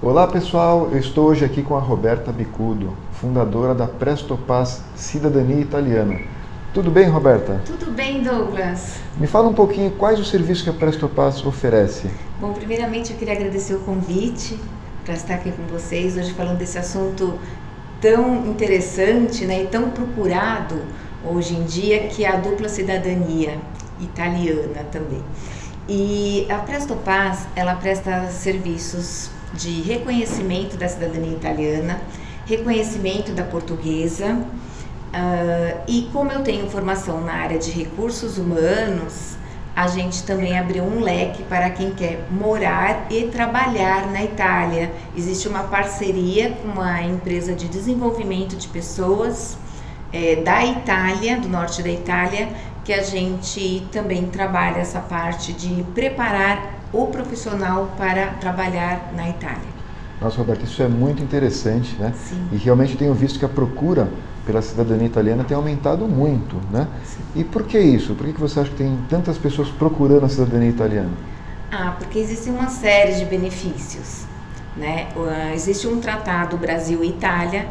Olá pessoal, eu estou hoje aqui com a Roberta Bicudo, fundadora da Prestopass Cidadania Italiana. Tudo bem, Roberta? Tudo bem, Douglas. Me fala um pouquinho quais os serviços que a Prestopass oferece. Bom, primeiramente eu queria agradecer o convite para estar aqui com vocês hoje falando desse assunto tão interessante, né, e tão procurado hoje em dia, que é a dupla cidadania italiana também. E a Prestopass, ela presta serviços de reconhecimento da cidadania italiana, reconhecimento da portuguesa, e como eu tenho formação na área de recursos humanos, a gente também abriu um leque para quem quer morar e trabalhar na Itália. Existe uma parceria com uma empresa de desenvolvimento de pessoas da Itália, do norte da Itália, que a gente também trabalha essa parte de preparar o profissional para trabalhar na Itália. Nossa, Roberta, isso é muito interessante, né? Sim. E realmente tenho visto que a procura pela cidadania italiana tem aumentado muito, né? Sim. E por que isso? Por que você acha que tem tantas pessoas procurando a cidadania italiana? Porque existe uma série de benefícios, né? Existe um tratado Brasil-Itália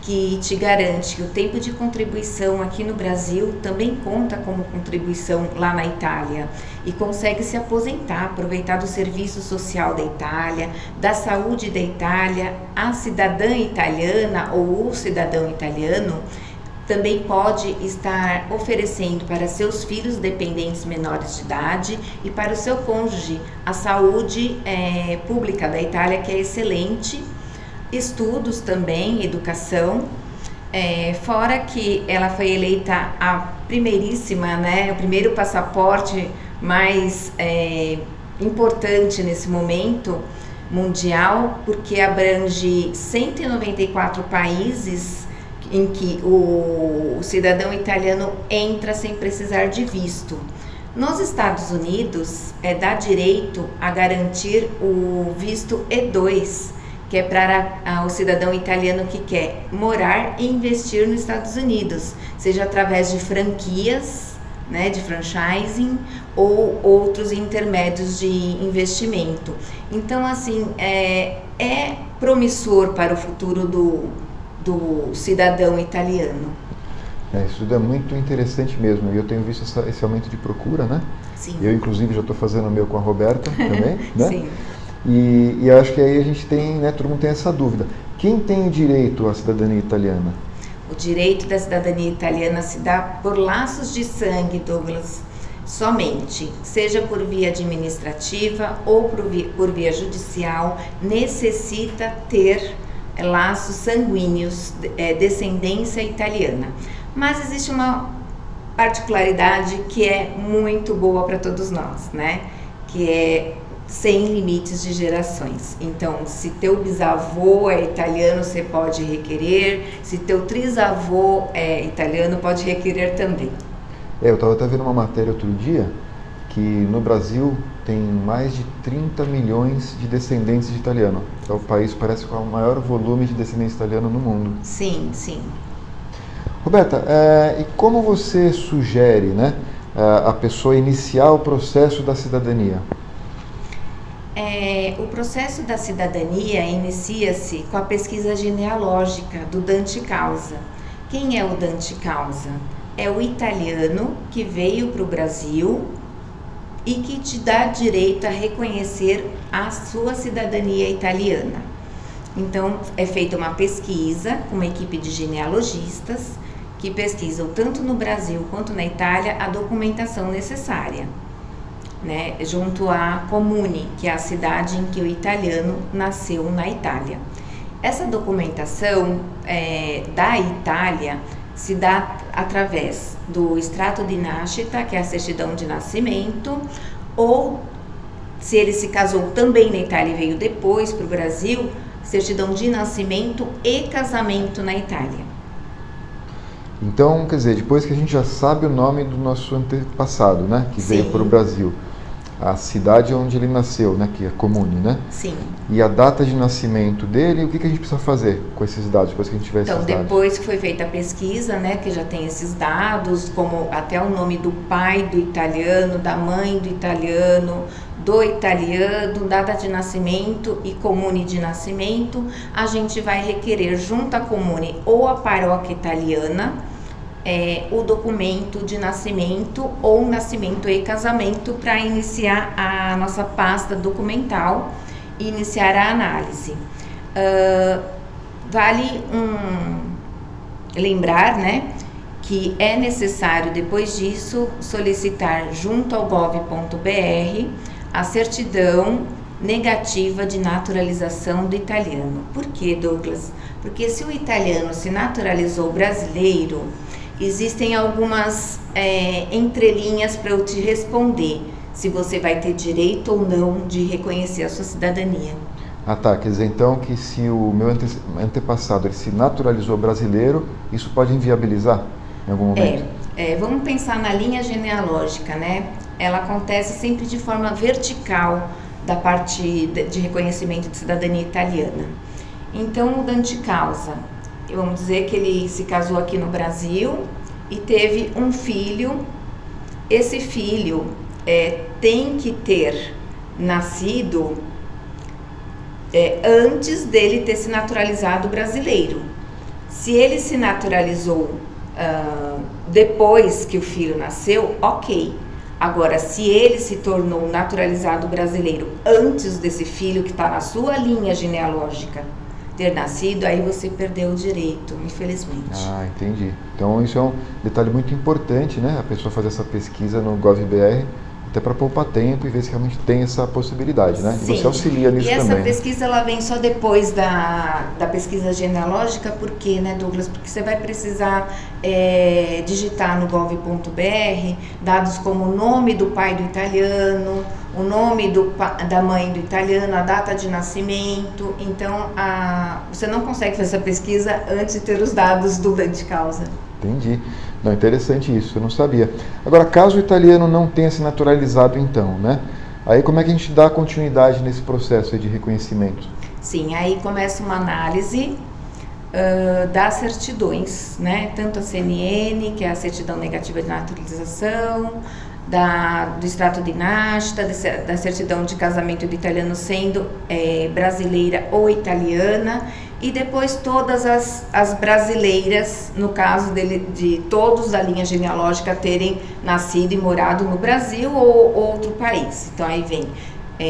que te garante que o tempo de contribuição aqui no Brasil também conta como contribuição lá na Itália e consegue se aposentar, aproveitar do serviço social da Itália, da saúde da Itália. A cidadã italiana ou o cidadão italiano também pode estar oferecendo para seus filhos dependentes menores de idade e para o seu cônjuge a saúde pública da Itália, que é excelente. Estudos também, educação, fora que ela foi eleita a primeiríssima, né, o primeiro passaporte mais importante nesse momento mundial, porque abrange 194 países em que o cidadão italiano entra sem precisar de visto. Nos Estados Unidos, dá direito a garantir o visto E2, que é para o cidadão italiano que quer morar e investir nos Estados Unidos, seja através de franquias, né, de franchising ou outros intermédios de investimento. Então, assim, é promissor para o futuro do cidadão italiano. Isso tudo é muito interessante mesmo, e eu tenho visto esse aumento de procura, né? Sim. Eu, inclusive, já estou fazendo o meu com a Roberta também, né? Sim. E acho que aí a gente tem, né, todo mundo tem essa dúvida. Quem tem direito à cidadania italiana? O direito da cidadania italiana se dá por laços de sangue, Douglas, somente, seja por via administrativa ou por via judicial, necessita ter laços sanguíneos, descendência italiana. Mas existe uma particularidade que é muito boa para todos nós, né? Que é sem limites de gerações. Então, se teu bisavô é italiano, você pode requerer. Se teu trisavô é italiano, pode requerer também. Eu estava até vendo uma matéria outro dia que no Brasil tem mais de 30 milhões de descendentes de italiano. É o país, parece, com o maior volume de descendentes italianos no mundo. Sim, sim. Roberta, e como você sugere, né, a pessoa iniciar o processo da cidadania? O processo da cidadania inicia-se com a pesquisa genealógica do Dante Causa. Quem é o Dante Causa? É o italiano que veio para o Brasil e que te dá direito a reconhecer a sua cidadania italiana. Então, é feita uma pesquisa com uma equipe de genealogistas que pesquisam tanto no Brasil quanto na Itália a documentação necessária, né, junto à Comune, que é a cidade em que o italiano nasceu na Itália. Essa documentação da Itália se dá através do extrato di nascita, que é a certidão de nascimento, ou se ele se casou também na Itália e veio depois para o Brasil, certidão de nascimento e casamento na Itália. Então, quer dizer, depois que a gente já sabe o nome do nosso antepassado, né, que veio para o Brasil, a cidade onde ele nasceu, né, que é Comune, né? Sim. E a data de nascimento dele, o que a gente precisa fazer com esses dados, depois que a gente tiver esses dados? Então, depois que foi feita a pesquisa, né, que já tem esses dados, como até o nome do pai do italiano, da mãe do italiano, do italiano, data de nascimento e comune de nascimento, a gente vai requerer junto à comune ou à paróquia italiana o documento de nascimento ou nascimento e casamento para iniciar a nossa pasta documental e iniciar a análise. Vale lembrar, né, que é necessário depois disso solicitar junto ao gov.br a certidão negativa de naturalização do italiano. Por quê, Douglas? Porque se o italiano se naturalizou brasileiro, existem algumas entrelinhas para eu te responder se você vai ter direito ou não de reconhecer a sua cidadania. Ah, tá. Quer dizer, então, que se o meu antepassado ele se naturalizou brasileiro, isso pode inviabilizar em algum momento? Vamos pensar na linha genealógica, né? Ela acontece sempre de forma vertical da parte de reconhecimento de cidadania italiana. Então, o dante causa, vamos dizer que ele se casou aqui no Brasil e teve um filho. Esse filho tem que ter nascido antes dele ter se naturalizado brasileiro. Se ele se naturalizou depois que o filho nasceu, ok. Agora, se ele se tornou naturalizado brasileiro antes desse filho que está na sua linha genealógica ter nascido, aí você perdeu o direito, infelizmente. Ah, entendi. Então isso é um detalhe muito importante, né? A pessoa fazer essa pesquisa no gov.br, até para poupar tempo e ver se realmente tem essa possibilidade, né? Sim. E você auxilia nisso também. E essa pesquisa ela vem só depois da pesquisa genealógica, por quê, né, Douglas? Porque você vai precisar digitar no gov.br dados como o nome do pai do italiano, o nome da mãe do italiano, a data de nascimento. Então, você não consegue fazer essa pesquisa antes de ter os dados do dante causa. Entendi. Não, interessante isso, eu não sabia. Agora, caso o italiano não tenha se naturalizado então, né? Aí como é que a gente dá continuidade nesse processo de reconhecimento? Sim, aí começa uma análise das certidões, né? Tanto a CNN, que é a certidão negativa de naturalização, do extrato de nascita, da certidão de casamento do italiano sendo brasileira ou italiana, e depois todas as brasileiras, no caso de todos da linha genealógica terem nascido e morado no Brasil ou outro país. Então aí vem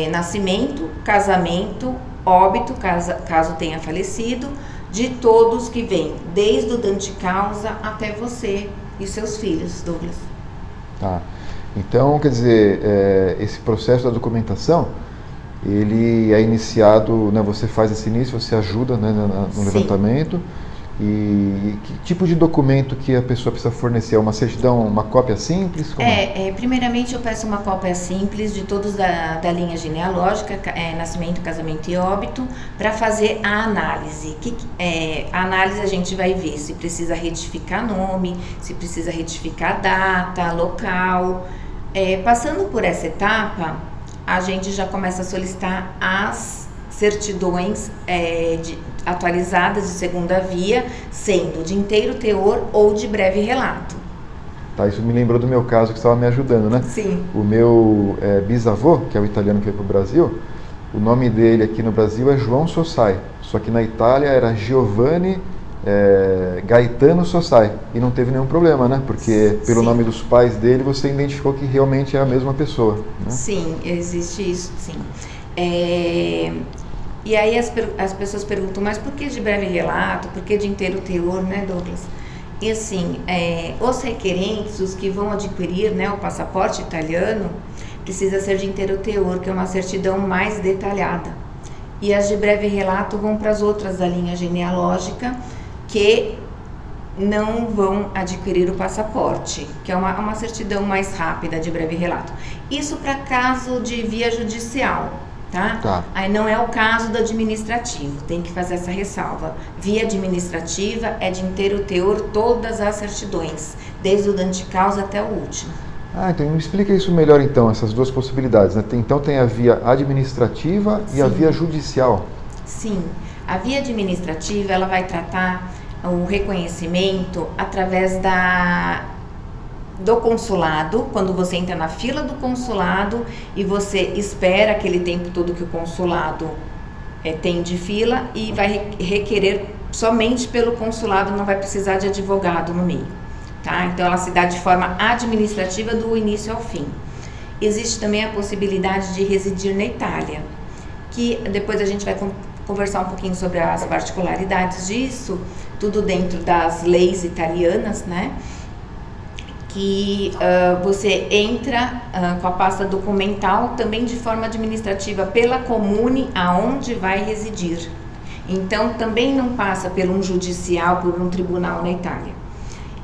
nascimento, casamento, óbito, caso tenha falecido, de todos que vêm, desde o dante causa até você e seus filhos, Douglas. Tá. Então, quer dizer, esse processo da documentação, ele é iniciado, né, você faz esse início, você ajuda, né, no levantamento. E que tipo de documento que a pessoa precisa fornecer? Uma certidão, uma cópia simples? Primeiramente eu peço uma cópia simples de todos da linha genealógica, nascimento, casamento e óbito, para fazer a análise. A análise a gente vai ver se precisa retificar nome, se precisa retificar data, local. Passando por essa etapa, a gente já começa a solicitar as certidões atualizadas de segunda via, sendo de inteiro teor ou de breve relato. Tá, isso me lembrou do meu caso que estava me ajudando, né? Sim. O meu bisavô, que é o italiano que veio para o Brasil, o nome dele aqui no Brasil é João Sossai, só que na Itália era Giovanni Gaetano Sossai, e não teve nenhum problema, né? Porque pelo nome dos pais dele você identificou que realmente é a mesma pessoa, né? Sim, existe isso, sim. E aí as pessoas perguntam, mas por que de breve relato, por que de inteiro teor, né, Douglas? E assim, os requerentes, os que vão adquirir, né, o passaporte italiano, precisa ser de inteiro teor, que é uma certidão mais detalhada. E as de breve relato vão para as outras da linha genealógica, que não vão adquirir o passaporte, que é uma certidão mais rápida de breve relato. Isso para caso de via judicial. Tá? Aí não é o caso do administrativo, tem que fazer essa ressalva. Via administrativa é de inteiro teor todas as certidões, desde o dante causa até o último. Então me explica isso melhor então, essas duas possibilidades, né? Então tem a via administrativa e a via judicial. Sim, a via administrativa ela vai tratar o reconhecimento através do consulado, quando você entra na fila do consulado e você espera aquele tempo todo que o consulado tem de fila e vai requerer somente pelo consulado, não vai precisar de advogado no meio, tá? Então ela se dá de forma administrativa do início ao fim. Existe também a possibilidade de residir na Itália, que depois a gente vai conversar um pouquinho sobre as particularidades disso, tudo dentro das leis italianas, né? Que você entra com a pasta documental também de forma administrativa pela comune aonde vai residir. Então também não passa por um judicial, por um tribunal na Itália.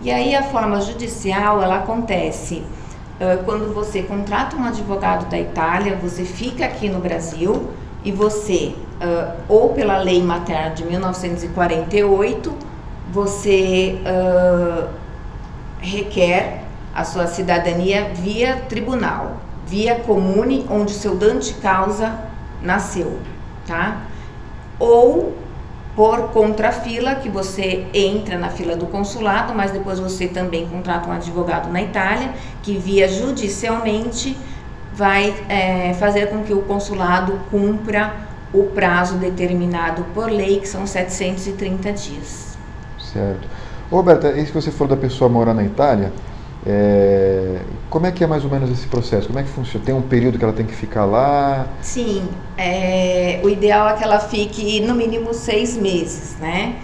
E aí a forma judicial, ela acontece quando você contrata um advogado da Itália, você fica aqui no Brasil e você, ou pela lei materna de 1948, você requer a sua cidadania via tribunal, via comune onde seu dante causa nasceu, tá? Ou por contrafila, que você entra na fila do consulado, mas depois você também contrata um advogado na Itália, que via judicialmente vai fazer com que o consulado cumpra o prazo determinado por lei, que são 730 dias. Certo. Roberta, isso que você falou da pessoa morar na Itália, como é que é mais ou menos esse processo? Como é que funciona? Tem um período que ela tem que ficar lá? Sim, o ideal é que ela fique no mínimo 6 meses, né?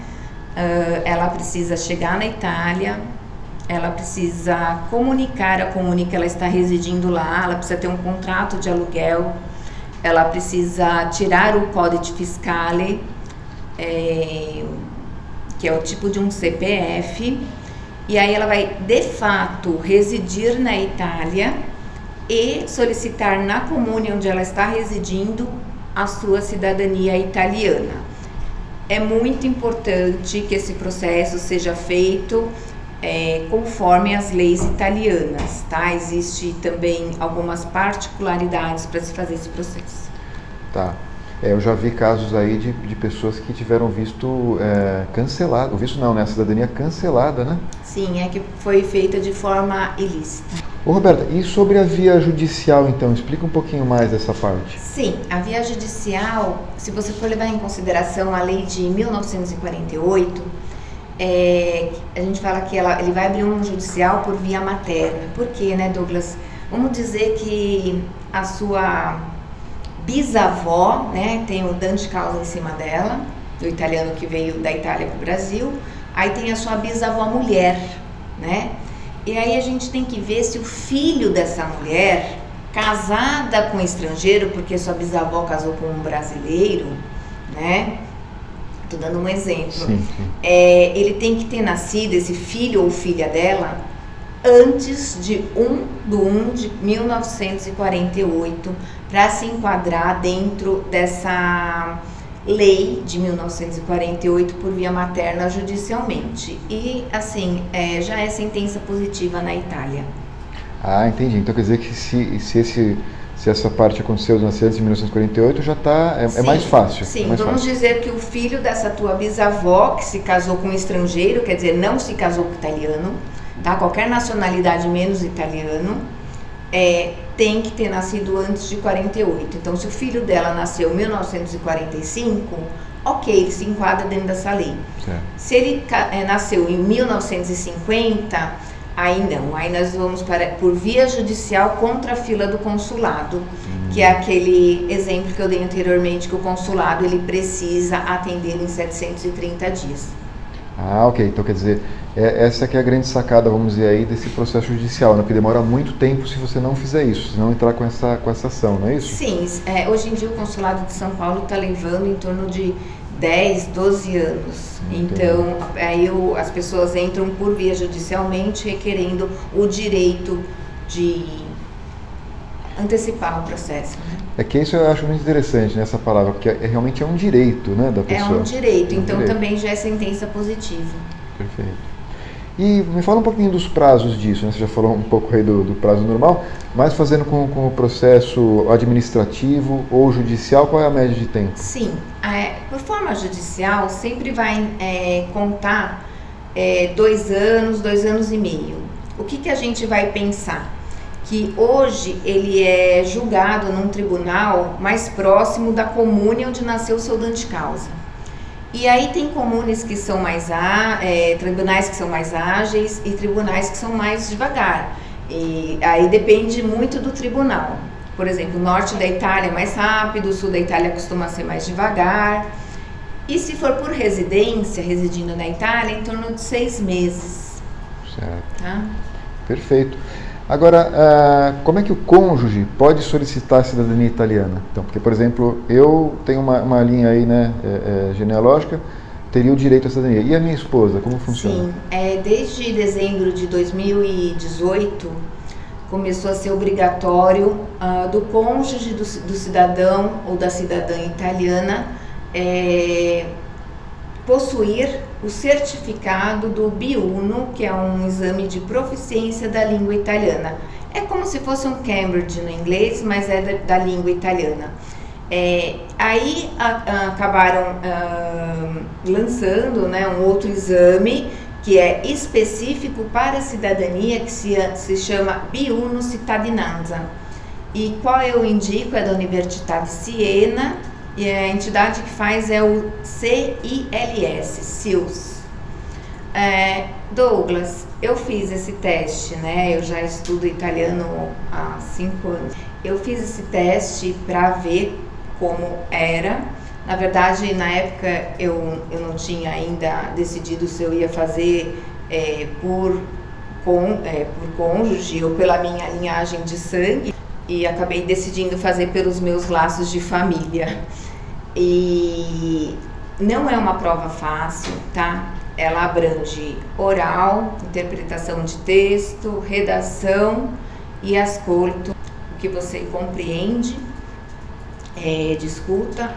Ela precisa chegar na Itália, ela precisa comunicar a comune que ela está residindo lá, ela precisa ter um contrato de aluguel, ela precisa tirar o codice fiscale, que é o tipo de um CPF, e aí ela vai, de fato, residir na Itália e solicitar na comune onde ela está residindo a sua cidadania italiana. É muito importante que esse processo seja feito conforme as leis italianas, tá? Existe também algumas particularidades para se fazer esse processo. Tá. Eu já vi casos aí de pessoas que tiveram visto cancelado, o visto não, né? A cidadania cancelada, né? Sim, é que foi feita de forma ilícita. Ô Roberta, e sobre a via judicial então? Explica um pouquinho mais dessa parte. Sim, a via judicial, se você for levar em consideração a lei de 1948, a gente fala que ele vai abrir um judicial por via materna. Por quê, né, Douglas? Vamos dizer que a sua bisavó, né, tem o dante causa em cima dela, do italiano que veio da Itália para o Brasil, aí tem a sua bisavó mulher, né? E aí a gente tem que ver se o filho dessa mulher, casada com um estrangeiro, porque sua bisavó casou com um brasileiro, né? Tô dando um exemplo. Sim. Ele tem que ter nascido, esse filho ou filha dela, antes de 1 de 1948, para se enquadrar dentro dessa lei de 1948 por via materna judicialmente. E, assim, já é sentença positiva na Itália. Ah, entendi. Então quer dizer que se essa parte aconteceu antes de 1948, já é mais fácil. Sim, mais vamos fácil. dizer que o filho dessa tua bisavó, que se casou com um estrangeiro, quer dizer, não se casou com italiano, tá? Qualquer nacionalidade menos italiano, tem que ter nascido antes de 48. Então, se o filho dela nasceu em 1945, ok, ele se enquadra dentro dessa lei. Certo. Se ele nasceu em 1950, aí não. Aí nós vamos por via judicial contra a fila do consulado, que é aquele exemplo que eu dei anteriormente, que o consulado ele precisa atender em 730 dias. Ah, ok. Então quer dizer, essa que é a grande sacada, vamos dizer aí, desse processo judicial, né? Porque demora muito tempo se você não fizer isso, se não entrar com essa ação, não é isso? Sim, hoje em dia o consulado de São Paulo está levando em torno de 10, 12 anos. Então, aí as pessoas entram por via judicialmente requerendo o direito de antecipar o processo, né? É que isso eu acho muito interessante, né, essa palavra, porque realmente é um direito, né, da pessoa. É um direito, então também já é sentença positiva. Perfeito. E me fala um pouquinho dos prazos disso, né? Você já falou um pouco aí do prazo normal, mas fazendo com o processo administrativo ou judicial, qual é a média de tempo? Sim, por forma judicial sempre vai contar 2 anos, 2 anos e meio. o que a gente vai pensar? Que hoje ele é julgado num tribunal mais próximo da comune onde nasceu o seu dante causa. E aí tem comunes que são mais tribunais que são mais ágeis e tribunais que são mais devagar. E aí depende muito do tribunal. Por exemplo, o norte da Itália é mais rápido, o sul da Itália costuma ser mais devagar. E se for por residência, residindo na Itália, em torno de 6 meses. Certo. Tá? Perfeito. Agora, como é que o cônjuge pode solicitar a cidadania italiana? Então, porque, por exemplo, eu tenho uma linha aí, né, genealógica, teria o direito à cidadania. E a minha esposa, como funciona? Sim, desde dezembro de 2018, começou a ser obrigatório do cônjuge do cidadão ou da cidadã italiana possuir o certificado do B1, que é um exame de proficiência da língua italiana. É como se fosse um Cambridge no inglês, mas é da língua italiana. Aí acabaram lançando, né, um outro exame que é específico para a cidadania, que se chama B1 Cittadinanza. E qual eu indico é da Università di Siena, e a entidade que faz é o CILS. Douglas, eu fiz esse teste, né? Eu já estudo italiano há 5 anos. Eu fiz esse teste para ver como era. Na verdade, na época eu não tinha ainda decidido se eu ia fazer por cônjuge ou pela minha linhagem de sangue, e acabei decidindo fazer pelos meus laços de família. E não é uma prova fácil, tá? Ela abrange oral, interpretação de texto, redação e ascolto, o que você compreende, discuta,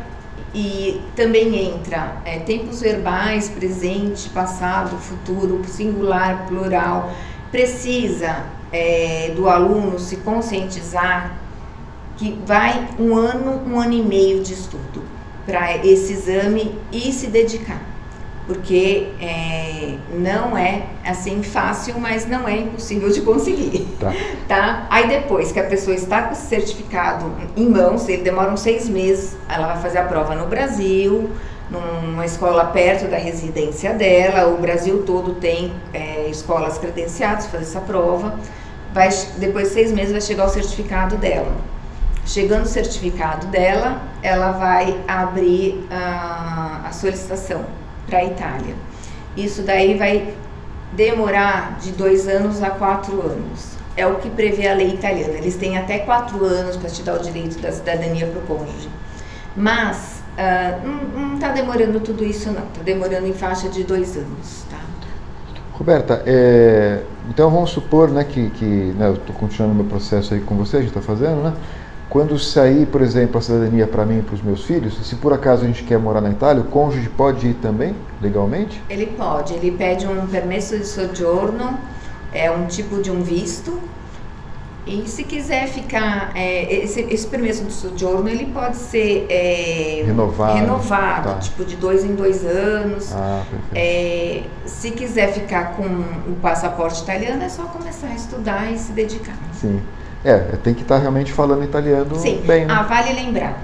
e também entra tempos verbais, presente, passado, futuro, singular, plural. Precisa do aluno se conscientizar que vai um ano e meio de estudo para esse exame e se dedicar, porque não é assim fácil, mas não é impossível de conseguir. Tá? Aí depois que a pessoa está com o certificado em mãos, ele demora uns 6 meses, ela vai fazer a prova no Brasil, numa escola perto da residência dela. O Brasil todo tem escolas credenciadas para fazer essa prova. Depois de 6 meses vai chegar o certificado dela. Chegando o certificado dela, ela vai abrir a solicitação para a Itália. Isso daí vai demorar de 2 anos a 4 anos. É o que prevê a lei italiana. Eles têm até 4 anos para te dar o direito da cidadania para o cônjuge. Mas não está demorando tudo isso, não. Está demorando em faixa de 2 anos, tá? Roberta, então vamos supor, né, que né, eu estou continuando meu processo aí com você, a gente está fazendo, né? Quando sair, por exemplo, a cidadania para mim e para os meus filhos, se por acaso a gente quer morar na Itália, o cônjuge pode ir também, legalmente? Ele pode, ele pede um permesso de soggiorno, é um tipo de um visto, e se quiser ficar, esse permesso de soggiorno, ele pode ser renovado, tá. Tipo de 2 em 2 anos. Perfeito. Se quiser ficar com o passaporte italiano, é só começar a estudar e se dedicar. Sim. Tem que estar realmente falando italiano. Sim. Bem, né? Vale lembrar,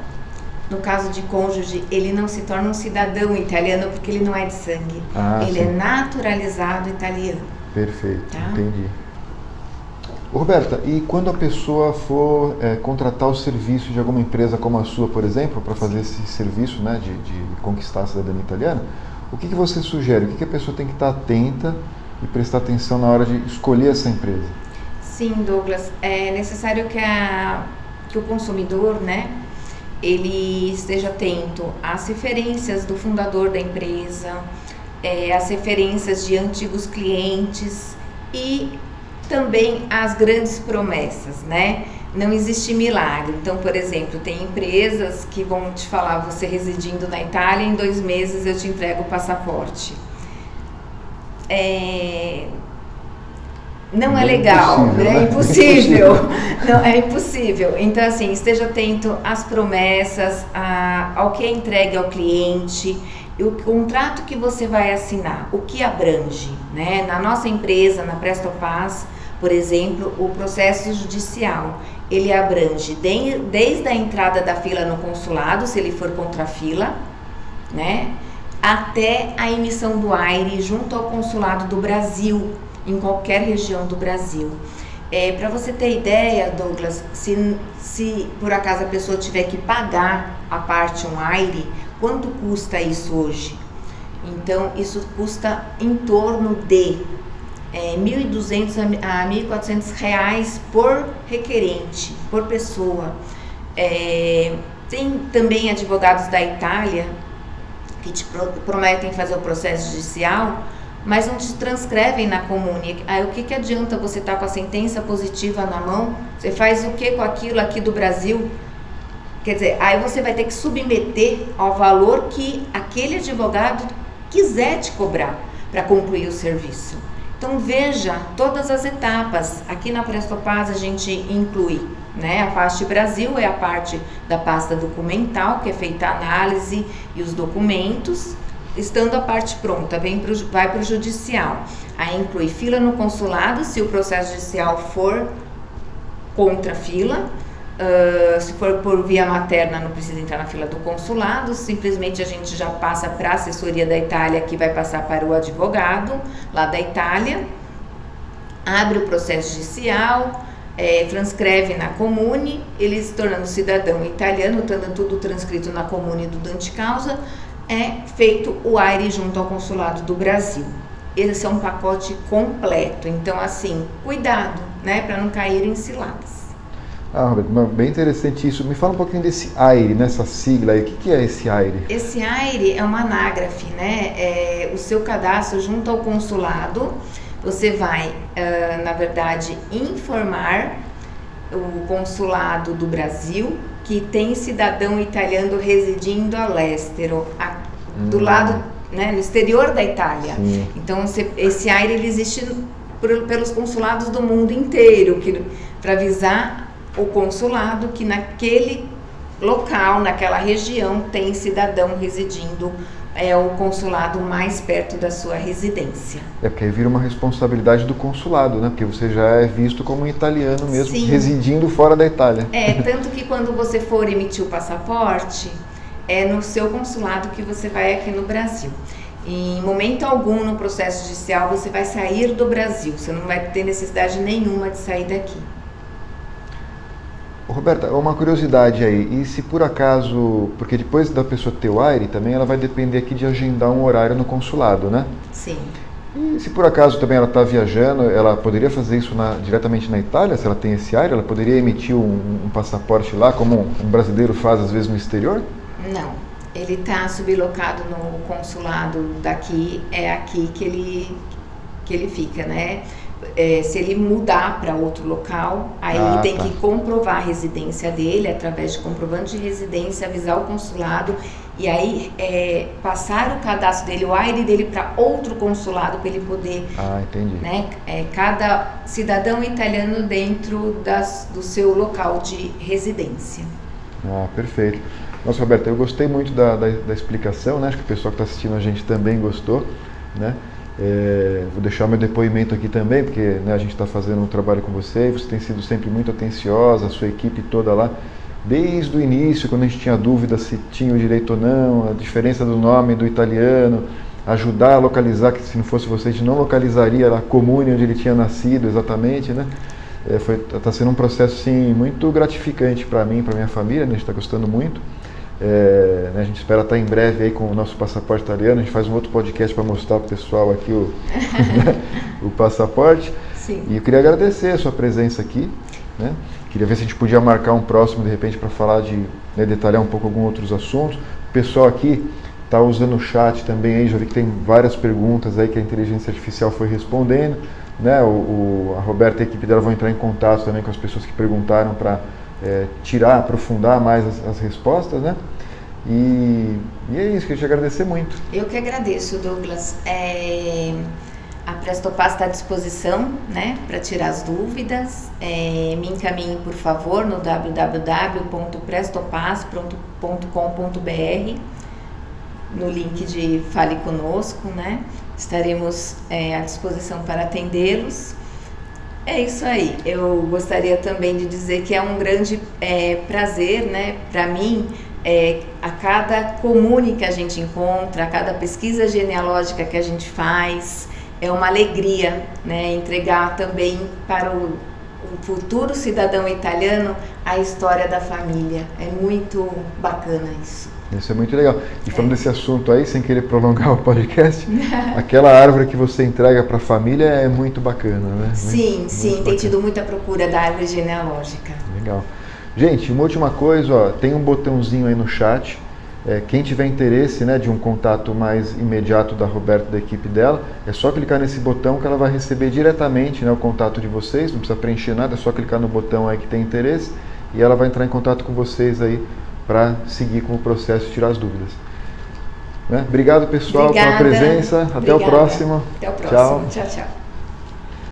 no caso de cônjuge, ele não se torna um cidadão italiano porque ele não é de sangue. Ele sim. é naturalizado italiano. Perfeito, tá? Entendi. Roberta, e quando a pessoa for contratar o serviço de alguma empresa como a sua, por exemplo, para fazer esse serviço, né, de conquistar a cidadania italiana, o que você sugere? O que a pessoa tem que estar atenta e prestar atenção na hora de escolher essa empresa? Sim, Douglas, é necessário que o consumidor, né, ele esteja atento às referências do fundador da empresa, às referências de antigos clientes e também às grandes promessas, né? Não existe milagre. Então, por exemplo, tem empresas que vão te falar, você residindo na Itália, em 2 meses eu te entrego o passaporte. Não é legal, né? É impossível. Não, é impossível. Então, assim, esteja atento às promessas, ao que é entregue ao cliente, o contrato que você vai assinar, o que abrange, né? Na nossa empresa, na Prestopaz, Por exemplo, o processo judicial, ele abrange desde a entrada da fila no consulado, se ele for contra a fila, né, até a emissão do AIRE junto ao consulado do Brasil, em qualquer região do Brasil. Para você ter ideia, Douglas, se por acaso a pessoa tiver que pagar a parte um AIRE, quanto custa isso hoje? Então, isso custa em torno de R$1.200 a R$1.400 por requerente, por pessoa. Tem também advogados da Itália que te prometem fazer o processo judicial, mas não te transcrevem na Comune. Aí o que adianta você estar com a sentença positiva na mão? Você faz o que com aquilo aqui do Brasil? Quer dizer, aí você vai ter que submeter ao valor que aquele advogado quiser te cobrar para concluir o serviço. Então veja todas as etapas. Aqui na Prestopaz a gente inclui, né, a parte Brasil é a parte da pasta documental, que é feita a análise e os documentos. Estando a parte pronta, vai para o judicial. Aí inclui fila no consulado, se o processo judicial for contra a fila. Se for por via materna, não precisa entrar na fila do consulado, simplesmente a gente já passa para a assessoria da Itália, que vai passar para o advogado lá da Itália, abre o processo judicial, transcreve na Comune, ele se tornando cidadão italiano, estando tudo transcrito na Comune do Dante Causa, é feito o AIRE junto ao consulado do Brasil. Esse é um pacote completo, então assim, cuidado, né, para não cair em ciladas. Roberto, bem interessante isso. Me fala um pouquinho desse AIRE, nessa sigla aí. O que é esse AIRE? Esse AIRE é uma anágrafe, né? O seu cadastro junto ao consulado, você vai, na verdade, informar o consulado do Brasil que tem cidadão italiano residindo all'estero, do lado, né, no exterior da Itália. Sim. Então, esse AIRE ele existe pelos consulados do mundo inteiro, para avisar o consulado que naquele local, naquela região, tem cidadão residindo, o consulado mais perto da sua residência. Porque aí vira uma responsabilidade do consulado, né? Porque você já é visto como um italiano mesmo, sim, residindo fora da Itália. Tanto que quando você for emitir o passaporte, é no seu consulado que você vai aqui no Brasil. Em momento algum no processo judicial você vai sair do Brasil, você não vai ter necessidade nenhuma de sair daqui. Roberta, uma curiosidade aí, e se por acaso, porque depois da pessoa ter o AIRE também, ela vai depender aqui de agendar um horário no consulado, né? Sim. E se por acaso também ela está viajando, ela poderia fazer isso diretamente na Itália, se ela tem esse AIRE? Ela poderia emitir um passaporte lá, como um brasileiro faz às vezes no exterior? Não, ele está sublocado no consulado daqui, é aqui que ele fica, né? Se ele mudar para outro local, aí ele tem que comprovar a residência dele, através de comprovante de residência, avisar o consulado e aí passar o cadastro dele, o AIRE dele, para outro consulado para ele poder, entendi, né, cada cidadão italiano dentro do seu local de residência. Perfeito. Nossa, Roberta, eu gostei muito da explicação, né? Acho que o pessoal que está assistindo a gente também gostou, né? Vou deixar meu depoimento aqui também, porque, né, a gente está fazendo um trabalho com você, você tem sido sempre muito atenciosa, a sua equipe toda lá, desde o início, quando a gente tinha dúvida se tinha o direito ou não, a diferença do nome do italiano, ajudar a localizar, que se não fosse você, a gente não localizaria a Comune onde ele tinha nascido exatamente, né? Está sendo um processo, sim, muito gratificante para mim, para minha família, né? A gente está gostando muito. Né, a gente espera estar em breve aí com o nosso passaporte italiano. A gente faz um outro podcast para mostrar para o pessoal aqui o passaporte. Sim. E eu queria agradecer a sua presença aqui, né? Queria ver se a gente podia marcar um próximo de repente para falar detalhar um pouco alguns outros assuntos. O pessoal aqui está usando o chat também aí, já vi que tem várias perguntas aí que a inteligência artificial foi respondendo, né? A Roberta e a equipe dela vão entrar em contato também com as pessoas que perguntaram para aprofundar mais as respostas, né? E é isso, queria te agradecer muito. Eu que agradeço, Douglas. A Prestopaz está à disposição, né, para tirar as dúvidas. Me encaminhe, por favor, no www.prestopaz.com.br, no link de Fale Conosco, né? Estaremos à disposição para atendê-los. É isso aí. Eu gostaria também de dizer que é um grande prazer, né, para mim, a cada comune que a gente encontra, a cada pesquisa genealógica que a gente faz, é uma alegria, né, entregar também para o futuro cidadão italiano a história da família. É muito bacana isso. Isso é muito legal. E falando desse assunto aí, sem querer prolongar o podcast, aquela árvore que você entrega para a família é muito bacana, né? Sim, tem tido muita procura da árvore genealógica. Legal. Gente, uma última coisa, ó, tem um botãozinho aí no chat. Quem tiver interesse, né, de um contato mais imediato da Roberta, da equipe dela, é só clicar nesse botão que ela vai receber diretamente, né, o contato de vocês, não precisa preencher nada, é só clicar no botão aí que tem interesse e ela vai entrar em contato com vocês aí para seguir com o processo e tirar as dúvidas. Né? Obrigado, pessoal, pela presença. Até o próximo. Até o próximo. Tchau, tchau.